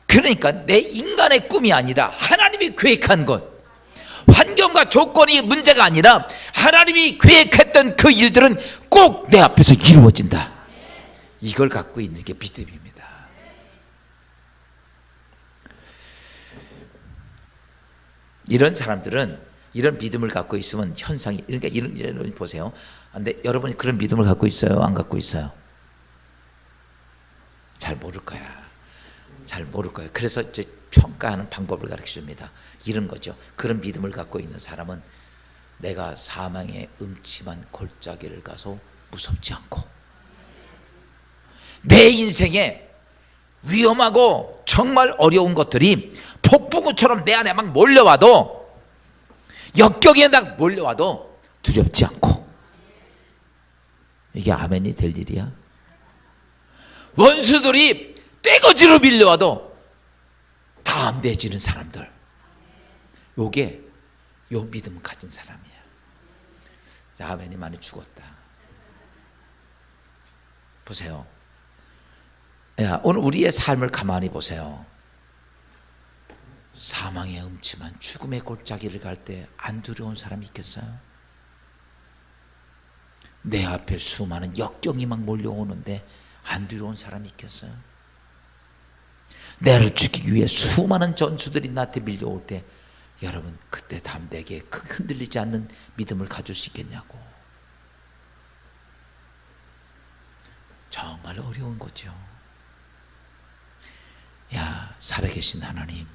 그러니까 내 인간의 꿈이 아니라 하나님이 계획한 것, 환경과 조건이 문제가 아니라 하나님이 계획했던 그 일들은 꼭 내 앞에서 이루어진다. 이걸 갖고 있는 게 믿음입니다. 이런 사람들은 이런 믿음을 갖고 있으면 현상이, 그러니까 이런 보세요. 근데 여러분이 그런 믿음을 갖고 있어요? 안 갖고 있어요? 잘 모를 거야. 잘 모를 거예요. 그래서 이제 평가하는 방법을 가르쳐 줍니다. 이런 거죠. 그런 믿음을 갖고 있는 사람은 내가 사망의 음침한 골짜기를 가서 무섭지 않고, 내 인생에 위험하고 정말 어려운 것들이 폭풍우처럼 내 안에 막 몰려와도, 역경에 딱 몰려와도 두렵지 않고. 이게 아멘이 될 일이야. 원수들이 떼거지로 밀려와도 담대해지는 사람들, 요게 요 믿음 가진 사람이야. 아멘이 많이 죽었다. 보세요. 야, 오늘 우리의 삶을 가만히 보세요. 사망의 음침한 죽음의 골짜기를 갈 때 안 두려운 사람이 있겠어요? 내 앞에 수많은 역경이 막 몰려오는데 안 두려운 사람이 있겠어요? 나를 죽이기 위해 수많은 전수들이 나한테 밀려올 때 여러분 그때 담대하게 흔들리지 않는 믿음을 가질 수 있겠냐고. 정말 어려운 거죠. 야, 살아계신 하나님,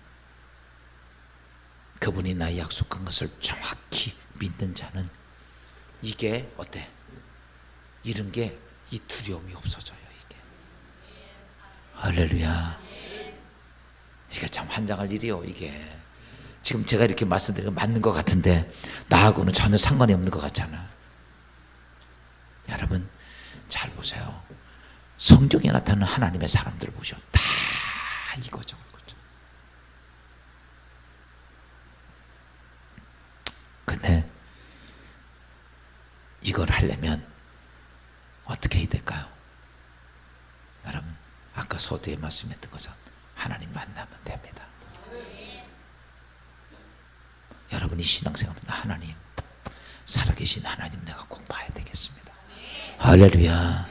그분이 나의 약속한 것을 정확히 믿는 자는 이게 어때? 이런 게 이 두려움이 없어져요. 이게 할렐루야. 이게 참 환장할 일이요. 이게 지금 제가 이렇게 말씀드리는 거 맞는 것 같은데 나하고는 전혀 상관이 없는 것 같잖아. 여러분 잘 보세요. 성경에 나타나는 하나님의 사람들을 보셔. 다 이거죠. 근데 이걸 하려면 어떻게 해야 될까요? 여러분 아까 서두에 말씀했던 것처럼 하나님 만나면 됩니다. 여러분이 신앙생활하면 하나님, 살아계신 하나님 내가 꼭 봐야 되겠습니다. 할렐루야.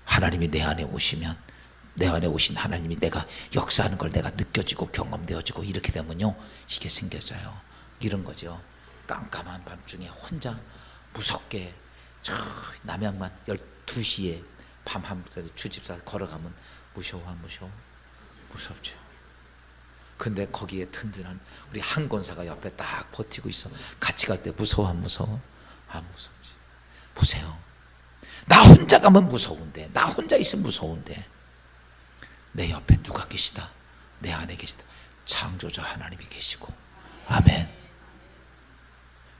하나님이 내 안에 오시면, 내 안에 오신 하나님이 내가 역사하는 걸 내가 느껴지고 경험되어지고 이렇게 되면요 이게 생겨져요. 이런 거죠. 깜깜한 밤중에 혼자 무섭게 저 남양만 12시에 밤 한부터 주집사 걸어가면 무서워 안 무서워? 무섭죠. 근데 거기에 든든한 우리 한 권사가 옆에 딱 버티고 있어. 같이 갈 때 무서워 안 무서워? 안 무섭지. 보세요. 나 혼자 가면 무서운데, 나 혼자 있으면 무서운데 내 옆에 누가 계시다? 내 안에 계시다. 창조자 하나님이 계시고, 아멘.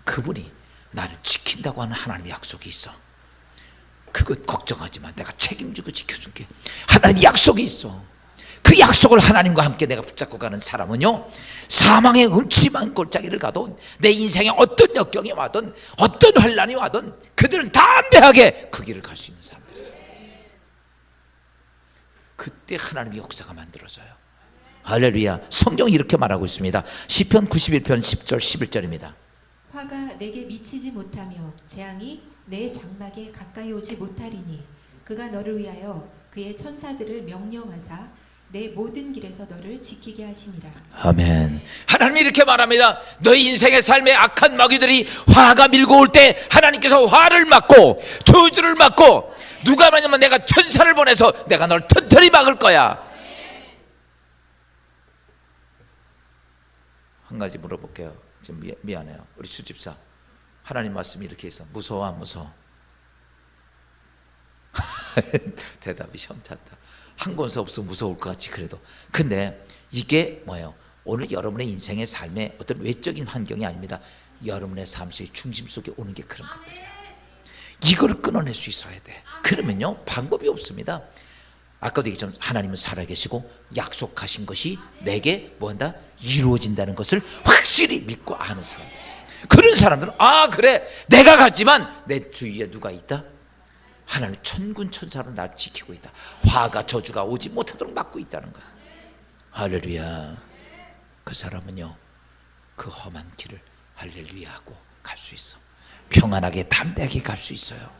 그분이 나를 지킨다고 하는 하나님의 약속이 있어. 그거 걱정하지 마. 내가 책임지고 지켜줄게. 하나님 약속이 있어. 그 약속을 하나님과 함께 내가 붙잡고 가는 사람은요 사망의 음침한 골짜기를 가도, 내 인생에 어떤 역경이 와든 어떤 환난이 와든 그들은 담대하게 그 길을 갈 수 있는 사람들이에요. 그때 하나님의 역사가 만들어져요. 할렐루야. 성경이 이렇게 말하고 있습니다. 시편 91편 10절 11절입니다. 화가 내게 미치지 못하며 재앙이 내 장막에 가까이 오지 못하리니 그가 너를 위하여 그의 천사들을 명령하사 내 모든 길에서 너를 지키게 하심이라. 아멘. 하나님이 이렇게 말합니다. 너희 인생의 삶에 악한 마귀들이 화가 밀고 올 때 하나님께서 화를 막고 저주를 막고, 누가 말하냐면 내가 천사를 보내서 내가 널 튼튼히 막을 거야. 한 가지 물어볼게요. 좀 미안해요. 우리 수집사, 하나님 말씀이 이렇게 있어. 무서워 안 무서워? 대답이 시험찮다. 한 권수 없으면 무서울 것 같지 그래도. 근데 이게 뭐예요? 오늘 여러분의 인생의 삶의 어떤 외적인 환경이 아닙니다. 여러분의 삶 속의 중심 속에 오는 게 그런 것들이에요. 이거를 끊어낼 수 있어야 돼. 그러면요 방법이 없습니다. 아까도 얘기했지만 하나님은 살아계시고 약속하신 것이 내게 뭐한다? 이루어진다는 것을 확실히 믿고 아는 사람들. 그런 사람들은 아 그래 내가 갔지만 내 주위에 누가 있다? 하나님 천군 천사로 날 지키고 있다. 화가 저주가 오지 못하도록 막고 있다는 거야. 할렐루야. 그 사람은요 그 험한 길을 할렐루야 하고 갈 수 있어. 평안하게 담대하게 갈 수 있어요.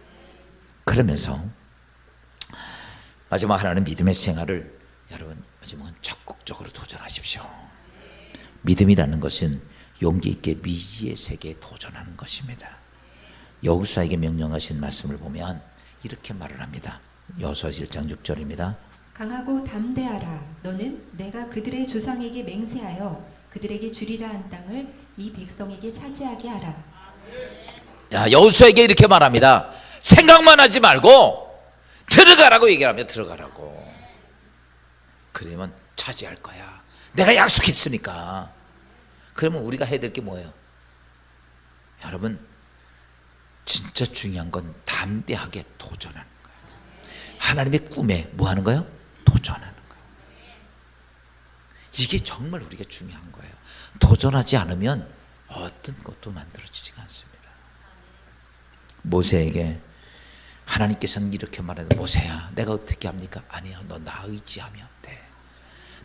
그러면서 마지막 하나는 믿음의 생활을 여러분 마지막은 적극적으로 도전하십시오. 믿음이라는 것은 용기 있게 미지의 세계에 도전하는 것입니다. 여호수아에게 명령하신 말씀을 보면 이렇게 말을 합니다. 여호수아 1장 6절입니다. 강하고 담대하라. 너는 내가 그들의 조상에게 맹세하여 그들에게 주리라 한 땅을 이 백성에게 차지하게 하라. 야, 여호수아에게 이렇게 말합니다. 생각만 하지 말고 들어가라고 얘기하면 들어가라고. 그러면 차지할 거야. 내가 약속했으니까. 그러면 우리가 해야 될 게 뭐예요? 여러분 진짜 중요한 건 담대하게 도전하는 거예요. 하나님의 꿈에 뭐 하는 거예요? 도전하는 거예요. 이게 정말 우리가 중요한 거예요. 도전하지 않으면 어떤 것도 만들어지지가 않습니다. 모세에게 하나님께서는 이렇게 말하는 모세야 내가 어떻게 합니까? 아니야 너 나 의지하면 돼.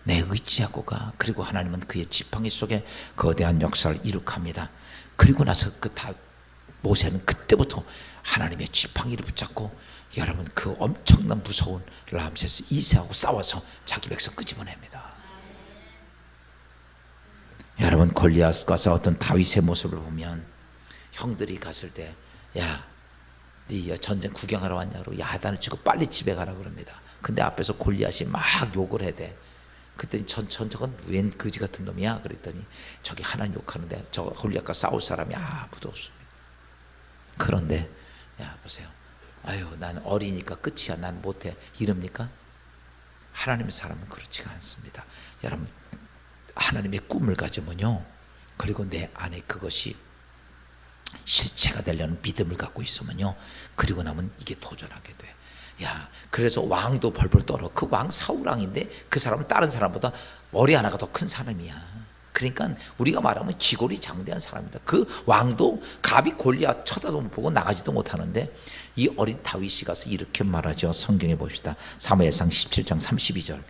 내 의지하고 가. 그리고 하나님은 그의 지팡이 속에 거대한 역사를 이룩합니다. 그리고 나서 모세는 그때부터 하나님의 지팡이를 붙잡고 여러분 그 엄청난 무서운 람세스 2세하고 싸워서 자기 백성 끄집어냅니다. 여러분 골리앗과 싸웠던 다윗의 모습을 보면 형들이 갔을 때 야 네 전쟁 구경하러 왔냐고 야단을 치고 빨리 집에 가라 그럽니다. 근데 앞에서 골리앗이 막 욕을 해대. 그랬더니 저건 웬 거지 같은 놈이야 그랬더니 저기 하나님 욕하는데 저 골리앗과 싸울 사람이 아무도 없습니다. 그런데 야 보세요. 아유 난 어리니까 끝이야 난 못해 이럽니까? 하나님의 사람은 그렇지가 않습니다. 여러분 하나님의 꿈을 가지면요 그리고 내 안에 그것이 실체가 되려는 믿음을 갖고 있으면요 그리고 나면 이게 도전하게 돼. 야 그래서 왕도 벌벌 떨어. 그 왕 사울왕인데 그 사람은 다른 사람보다 머리 하나가 더 큰 사람이야. 그러니까 우리가 말하면 지골이 장대한 사람이다. 그 왕도 갑이 골리앗 쳐다도 못 보고 나가지도 못하는데 이 어린 다윗이 가서 이렇게 말하죠. 성경에 봅시다. 사무엘상 17장 32절.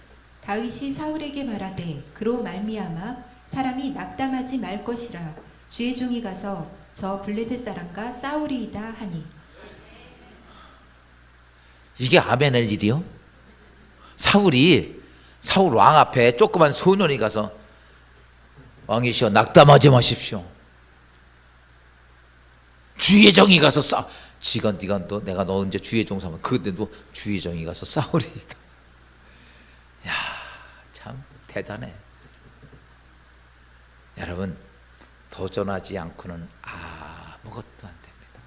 다윗이 사울에게 말하되 그로 말미암아 사람이 낙담하지 말 것이라. 주의 종이 가서 저 블레셋 사람과 싸우리이다 하니. 이게 아멘할 일이요? 사울 왕 앞에 조그만 소년이 가서 왕이시여 낙담하지 마십시오. 주의 종이 가서 내가 너 언제 주의 종 삼아? 그때도 주의 종이 가서 싸우리이다. 야, 참 대단해. 여러분 도전하지 않고는 아무것도 안 됩니다.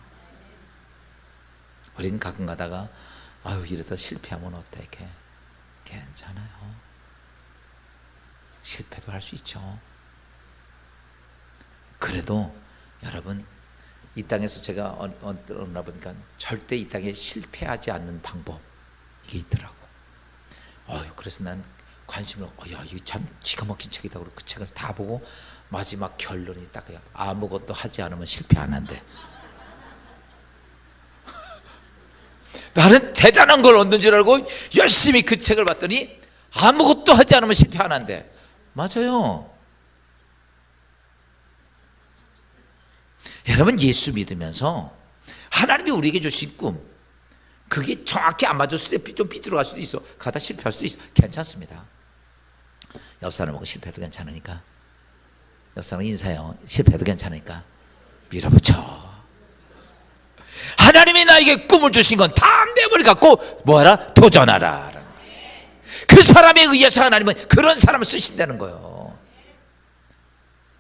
우리는 가끔 가다가 아유 이러다 실패하면 어떡해? 괜찮아요. 실패도 할 수 있죠. 그래도 여러분 이 땅에서 제가 어느 보니까 절대 이 땅에 실패하지 않는 방법 이게 있더라고. 그래서 난 관심을 야 이거 참 기가 막힌 책이다. 그리고 그 책을 다 보고 마지막 결론이 딱 아무것도 하지 않으면 실패 안 한대. 나는 대단한 걸 얻는 줄 알고 열심히 그 책을 봤더니 아무것도 하지 않으면 실패 안 한대. 맞아요. 여러분 예수 믿으면서 하나님이 우리에게 주신 꿈 그게 정확히 안 맞을 수도 있고 좀 삐뚤어갈 수도 있어. 가다 실패할 수도 있어. 괜찮습니다. 옆 사람하고 실패해도 괜찮으니까 옆 사람 인사해요. 실패해도 괜찮으니까 밀어붙여. 하나님이 나에게 꿈을 주신 건 담대함을 갖고 뭐하라? 도전하라. 그 사람에 의해서 하나님은 그런 사람을 쓰신다는 거예요.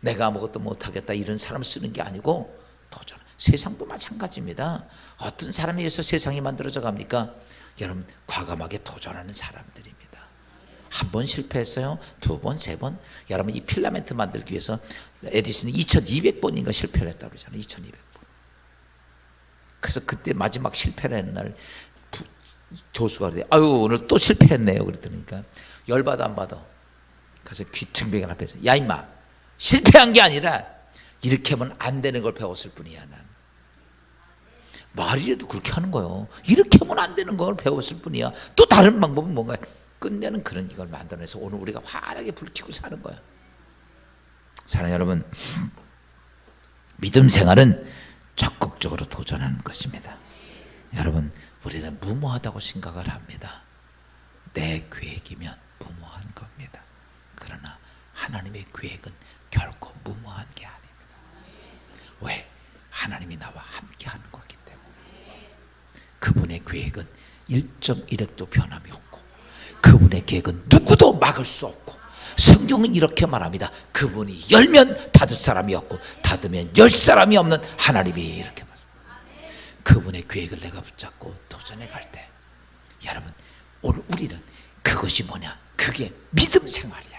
내가 아무것도 못하겠다 이런 사람을 쓰는 게 아니고 도전. 세상도 마찬가지입니다. 어떤 사람에 의해서 세상이 만들어져 갑니까? 여러분 과감하게 도전하는 사람들입니다. 한 번 실패했어요. 두 번, 세 번. 여러분 이 필라멘트 만들기 위해서 에디슨이 2200번인가 실패를 했다고 그러잖아요. 2200번. 그래서 그때 마지막 실패를 하는 날 조수가 그래. 아유 오늘 또 실패했네요. 그랬더니까 열받아 안 받아. 그래서 귀퉁뱅이 앞에서 야 임마 실패한 게 아니라 이렇게 하면 안 되는 걸 배웠을 뿐이야. 난 말이라도 그렇게 하는 거예요. 이렇게 하면 안 되는 걸 배웠을 뿐이야. 또 다른 방법은 뭔가 끝내는 그런 이걸 만들어내서 오늘 우리가 환하게 불키고 사는 거야. 사랑하는 여러분, 믿음 생활은 적극적으로 도전하는 것입니다. 여러분 우리는 무모하다고 생각을 합니다. 내 계획이면 무모한 겁니다. 그러나 하나님의 계획은 결코 무모한 게 아닙니다. 왜? 하나님이 나와 함께 하는 거기 때문에. 그분의 계획은 1.1획도 변함이 없고 그분의 계획은 누구도 막을 수 없고 성경은 이렇게 말합니다. 그분이 열면 닫을 사람이 없고 닫으면 열 사람이 없는 하나님이 이렇게 말합니다. 그분의 계획을 내가 붙잡고 도전해 갈 때 여러분 오늘 우리는 그것이 뭐냐? 그게 믿음 생활이야.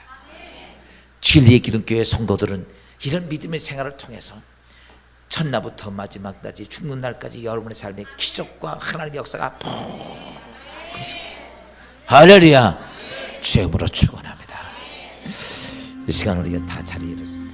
진리의 기둥교회 성도들은 이런 믿음의 생활을 통해서 첫날부터 마지막까지 죽는 날까지 여러분의 삶의 기적과 하나님의 역사가 할렐루야 주의 이름으로 축원합니다. 이 시간 우리가 다 자리에 일어서서